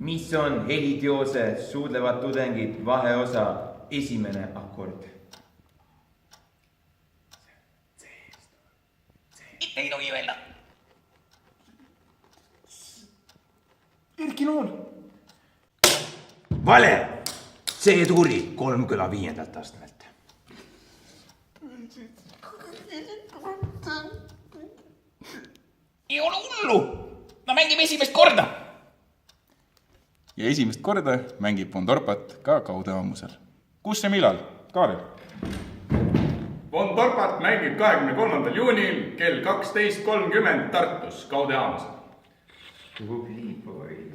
Mis on heliteose suudlevad tudengid vaheosa esimene akord? Mitte ei tohi öelda. Erki Nool. Vale! C-tuuri Kolmküla 5. astmelt. Ei ole hullu. No mängime esimest korda. Ja esimest korda mängib Von Torpat ka kaudeammusel. Kus ja millal? Kaarel. Von Torpat mängib 23. juunil kell 12.30 Tartus kaudeammusel. Tubli poiss.